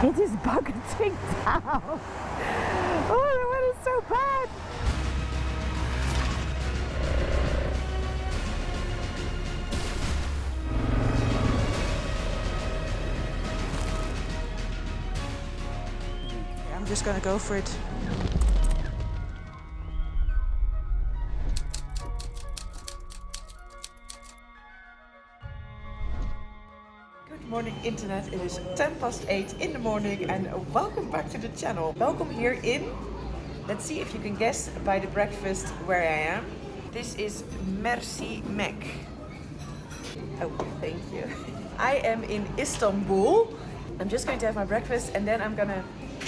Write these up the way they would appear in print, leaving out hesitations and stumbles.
It is bucketing down. Oh, the weather's so bad. I'm just gonna go for it. Good morning internet, it is 8:10 in the morning and welcome back to the channel. Welcome here in, let's see if you can guess by the breakfast where I am. This is Merci Mac. Oh, thank you. I am in Istanbul. I'm just going to have my breakfast and then I'm gonna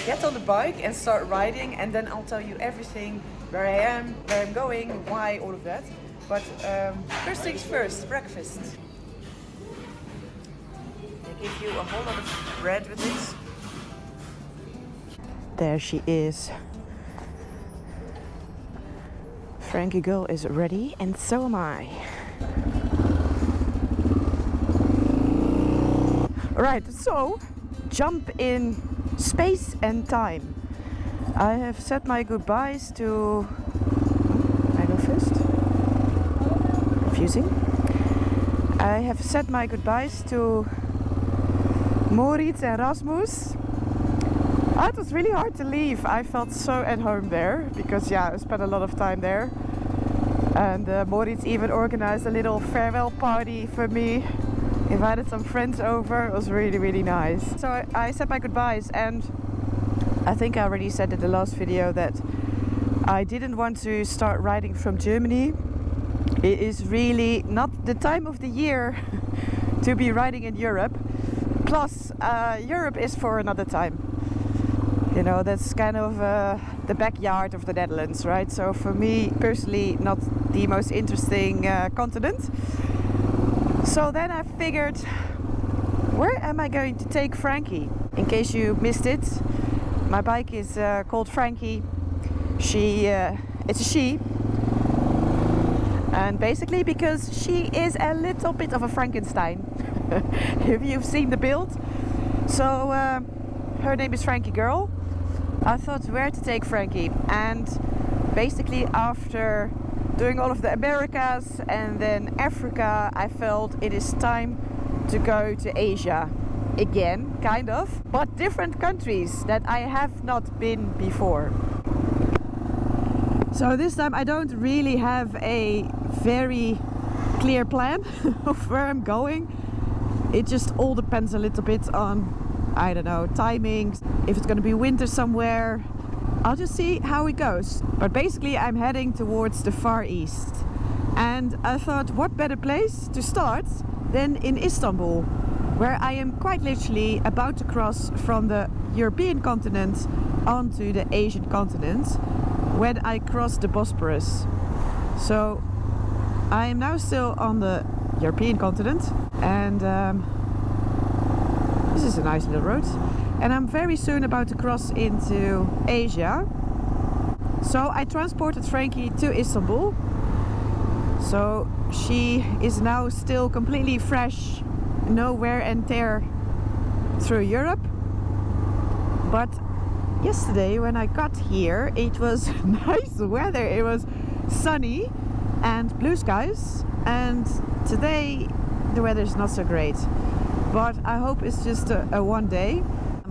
get on the bike and start riding, and then I'll tell you everything, where I am, where I'm going, why, all of that. But first things first, breakfast. They give you a whole lot of bread with it. There she is. Frankie girl is ready and so am I. Alright, so jump in space and time. I have said my goodbyes to... I go first? Confusing. I have said my goodbyes to Moritz and Rasmus. Oh, it was really hard to leave. I felt so at home there because yeah, I spent a lot of time there. And Moritz even organized a little farewell party for me. Invited some friends over. It was really, really nice. So I said my goodbyes, and I think I already said in the last video that I didn't want to start riding from Germany. It is really not the time of the year to be riding in Europe. Plus, Europe is for another time. You know, that's kind of the backyard of the Netherlands, right? So for me personally, not the most interesting continent. So then I figured, where am I going to take Frankie? In case you missed it, my bike is called Frankie. It's a she. And basically because she is a little bit of a Frankenstein. If you've seen the build. So her name is Frankie girl. I thought where to take Frankie. And basically after doing all of the Americas and then Africa, I felt it is time to go to Asia again, kind of, but different countries that I have not been before. So this time I don't really have a very clear plan of where I'm going. It just all depends a little bit on, I don't know, timings, if it's going to be winter somewhere. I'll just see how it goes. But basically I'm heading towards the Far East. And I thought, what better place to start than in Istanbul, where I am quite literally about to cross from the European continent onto the Asian continent when I cross the Bosporus. So I am now still on the European continent, and this is a nice little road. And I'm very soon about to cross into Asia. So I transported Frankie to Istanbul. So she is now still completely fresh, no wear and tear through Europe. But yesterday when I got here, it was nice weather. It was sunny and blue skies. And today the weather is not so great. But I hope it's just a one day.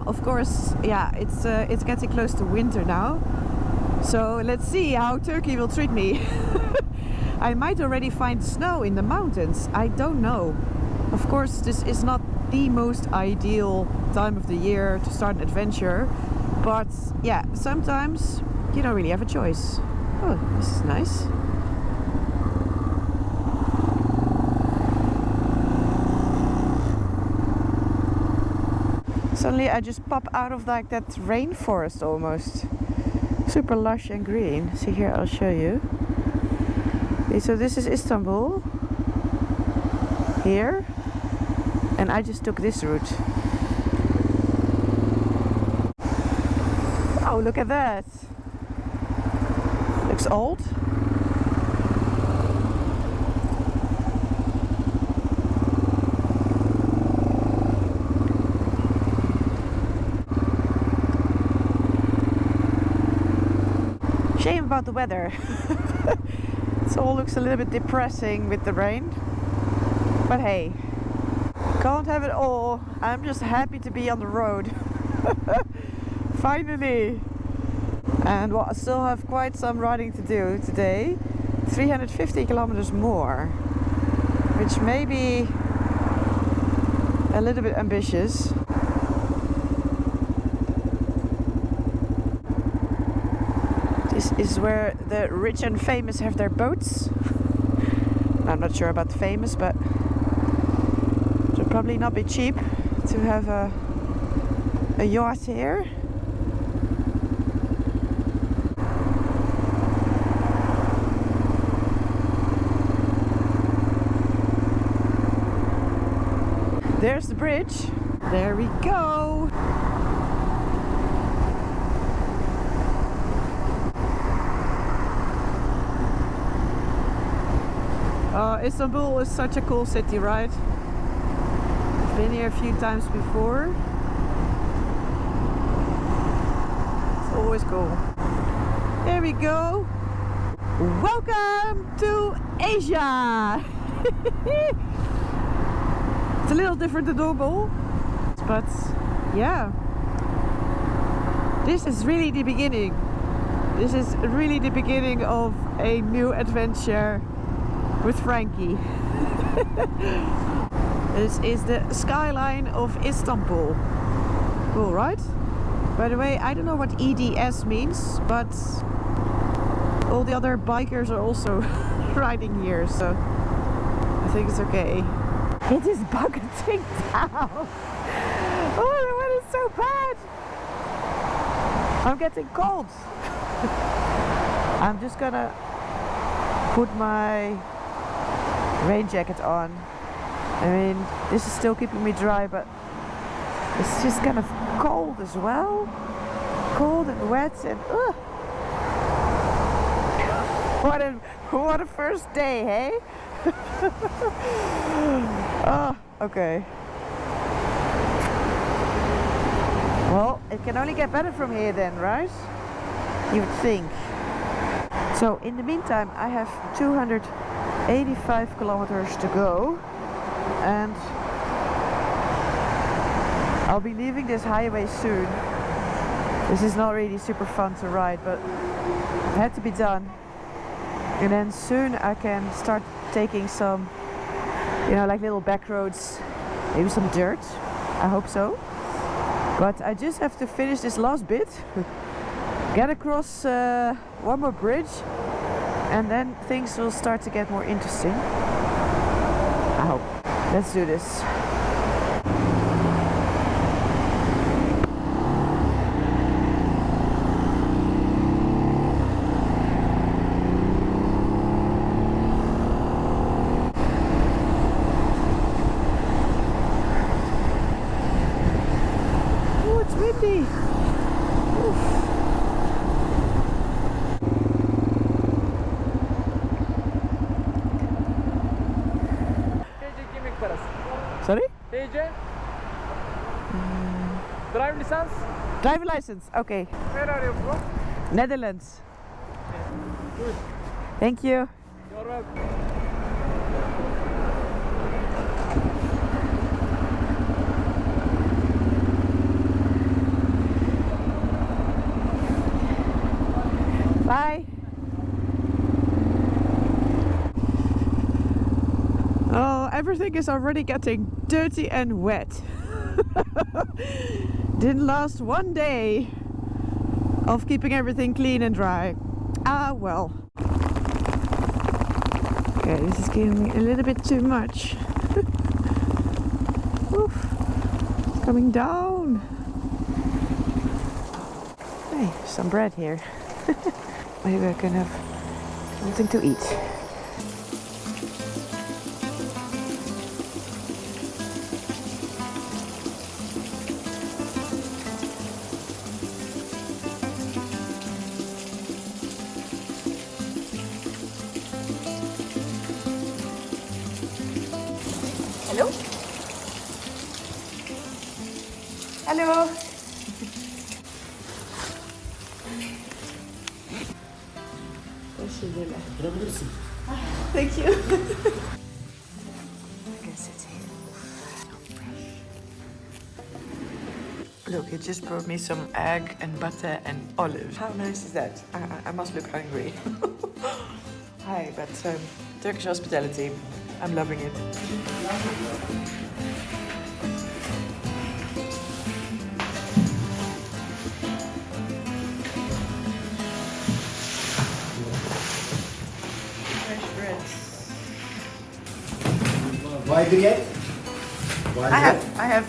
Of course, yeah, it's getting close to winter now. So let's see how Turkey will treat me. I might already find snow in the mountains. I don't know. Of course, this is not the most ideal time of the year to start an adventure. But yeah, sometimes you don't really have a choice. Oh, this is nice. Suddenly I just pop out of like that rainforest almost. Super lush and green. See here, I'll show you. Okay, so this is Istanbul. Here. And I just took this route. Oh, look at that. Looks old. Shame about the weather. It all looks a little bit depressing with the rain. But hey, can't have it all. I'm just happy to be on the road. Finally. And well, I still have quite some riding to do today. 350 kilometers more, which may be a little bit ambitious. This is where the rich and famous have their boats. I'm not sure about the famous, but it would probably not be cheap to have a yacht here. There's the bridge. There we go. Istanbul is such a cool city, right? I've been here a few times before. It's always cool. There we go. Welcome to Asia. It's a little different than normal, but yeah, this is really the beginning. This is really the beginning of a new adventure with Frankie. This is the skyline of Istanbul. Cool, right? By the way, I don't know what EDS means, but all the other bikers are also riding here, so I think it's okay. It is bucketing down. Oh, the weather's so bad. I'm getting cold. I'm just gonna put my rain jacket on. I mean, this is still keeping me dry, but it's just kind of cold as well. Cold and wet and ugh. What a first day, hey? Oh, okay. Well, it can only get better from here then, right? You would think. So in the meantime, I have 285 kilometers to go, and I'll be leaving this highway soon. This is not really super fun to ride, but it had to be done. And then soon I can start taking some, you know, like little back roads, maybe some dirt. I hope so. But I just have to finish this last bit, get across one more bridge, and then things will start to get more interesting. I hope. Let's do this. Sorry? TC? Drive license? Driver license, okay. Where are you from? Netherlands. Good. Thank you. You're welcome. Bye. Oh, everything is already getting dirty and wet. Didn't last one day of keeping everything clean and dry. Ah, well. Okay, this is giving me a little bit too much. Oof, it's coming down. Hey, some bread here. Maybe I can have something to eat. Hello? Hello? Oturabilirsin. Thank you. I can sit here. Look, he just brought me some egg and butter and olives. How nice is that? I must look hungry. Hi, but Turkish hospitality. I'm loving it. Fresh bread. Why the get? I have.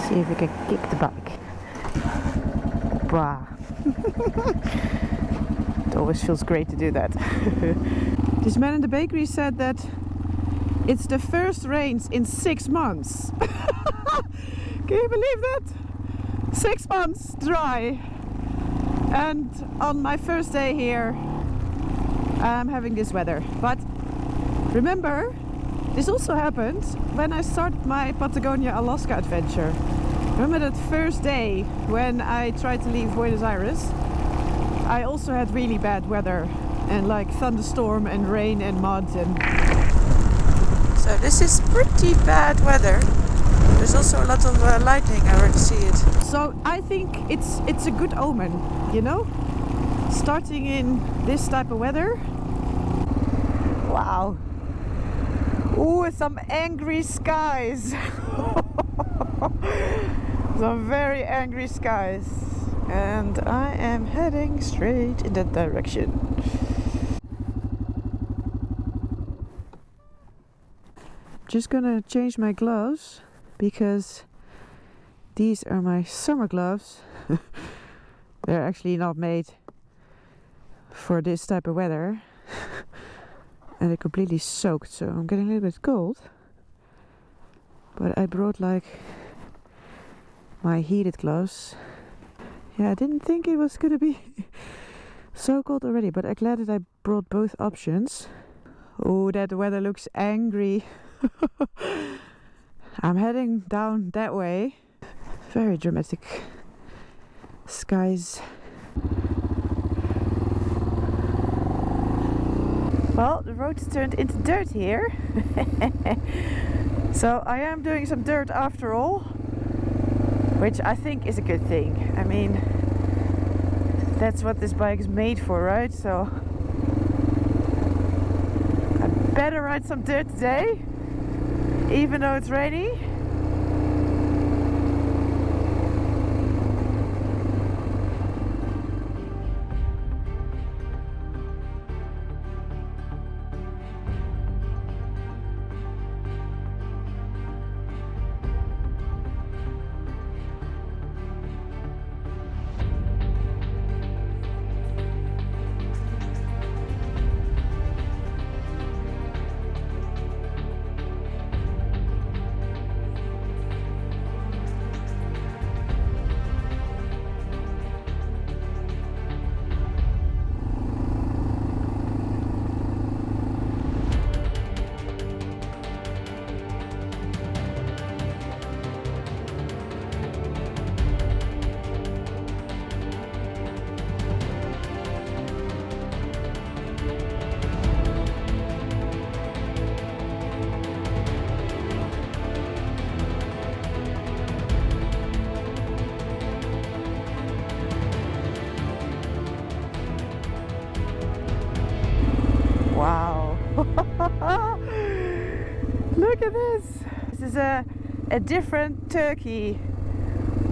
See if we can kick the bike. Brah. It always feels great to do that. This man in the bakery said that it's the first rains in 6 months. Can you believe that? 6 months dry. And on my first day here, I'm having this weather. But remember, this also happened when I started my Patagonia Alaska adventure. Remember that first day when I tried to leave Buenos Aires? I also had really bad weather and like thunderstorm and rain and mud and... So this is pretty bad weather. There's also a lot of lightning, I already see it. So I think it's a good omen, you know? Starting in this type of weather. Wow. Ooh, some angry skies. Some very angry skies. And I am heading straight in that direction. Just gonna change my gloves because these are my summer gloves. They're actually not made for this type of weather. And they're completely soaked, so I'm getting a little bit cold. But I brought like my heated gloves. Yeah, I didn't think it was gonna be so cold already, but I'm glad that I brought both options. Oh, that weather looks angry. I'm heading down that way. Very dramatic skies. Well, the road's turned into dirt here. So I am doing some dirt after all, which I think is a good thing. I mean, that's what this bike is made for, right? So I better ride some dirt today, even though it's rainy. Wow. Look at this. This is a different Turkey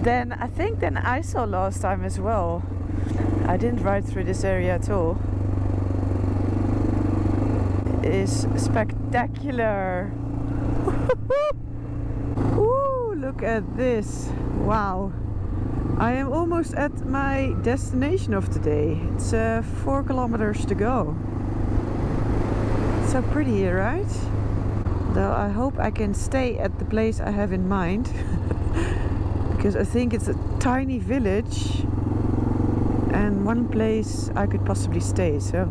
than I saw last time as well. I didn't ride through this area at all. It is spectacular. Ooh, look at this. Wow. I am almost at my destination of today. It's 4 kilometers to go. So pretty here, right? Though I hope I can stay at the place I have in mind. Because I think it's a tiny village and one place I could possibly stay, so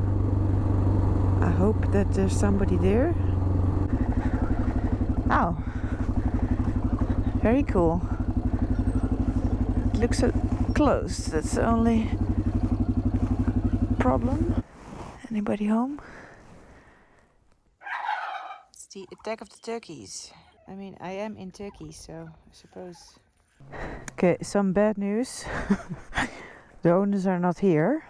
I hope that there's somebody there. Oh, very cool. It looks so close. That's only problem. Anybody home? It's the attack of the turkeys. I mean, I am in Turkey, so I suppose. Okay, some bad news. The owners are not here.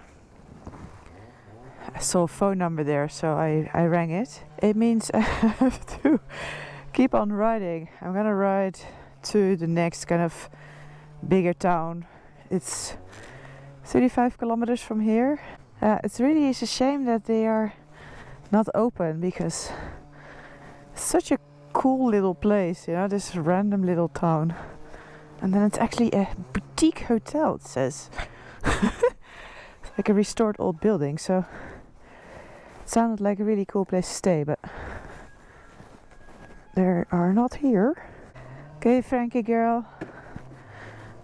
I saw a phone number there, so I rang it. It means I have to keep on riding. I'm gonna ride to the next kind of bigger town. It's 35 kilometers from here. It's a shame that they are not open, because it's such a cool little place, you know, this random little town. And then it's actually a boutique hotel, it says. It's like a restored old building, so it sounded like a really cool place to stay, but they are not here. Okay, Frankie girl,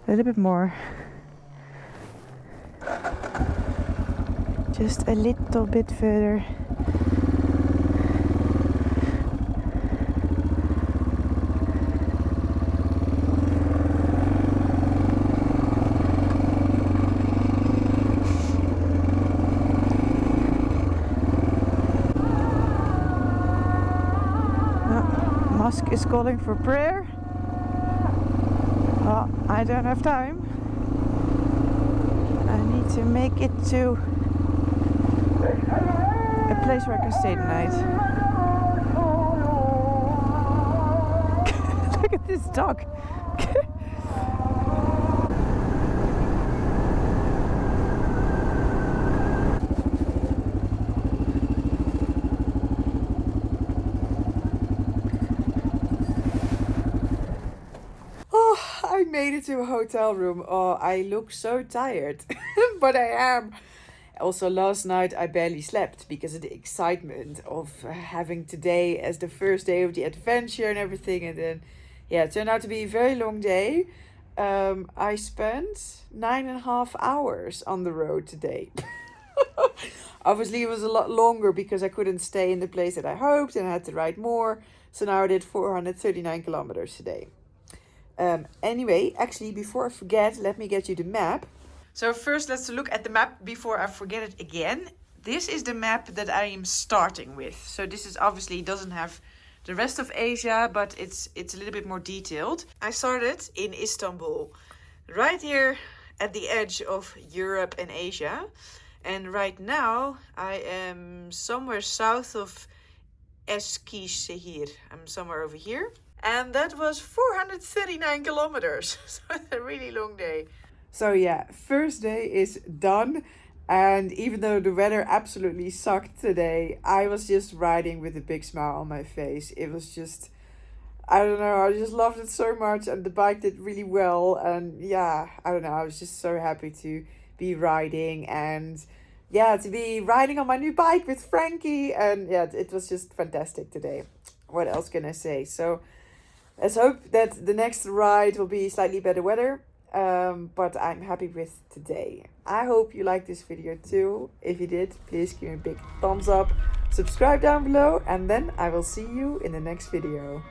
a little bit more. Just a little bit further. Mosque is calling for prayer. Oh, I don't have time. I need to make it to a place where I can stay tonight. Look at this dog. I made it to a hotel room. Oh, I look so tired, but I am. Also, last night I barely slept because of the excitement of having today as the first day of the adventure and everything. And then, yeah, it turned out to be a very long day. I spent 9.5 hours on the road today. Obviously, it was a lot longer because I couldn't stay in the place that I hoped and I had to ride more. So now I did 439 kilometers today. Anyway, actually, before I forget, let me get you the map. So first, let's look at the map before I forget it again. This is the map that I am starting with. So this is obviously doesn't have the rest of Asia, but it's a little bit more detailed. I started in Istanbul, right here at the edge of Europe and Asia. And right now, I am somewhere south of Eskişehir. I'm somewhere over here. And that was 439 kilometers. So it's a really long day. So yeah, first day is done. And even though the weather absolutely sucked today, I was just riding with a big smile on my face. It was just, I don't know, I just loved it so much. And the bike did really well. And yeah, I don't know, I was just so happy to be riding. And yeah, to be riding on my new bike with Frankie. And yeah, it was just fantastic today. What else can I say? So let's hope that the next ride will be slightly better weather. But I'm happy with today. I hope you liked this video too. If you did, please give me a big thumbs up. Subscribe down below. And then I will see you in the next video.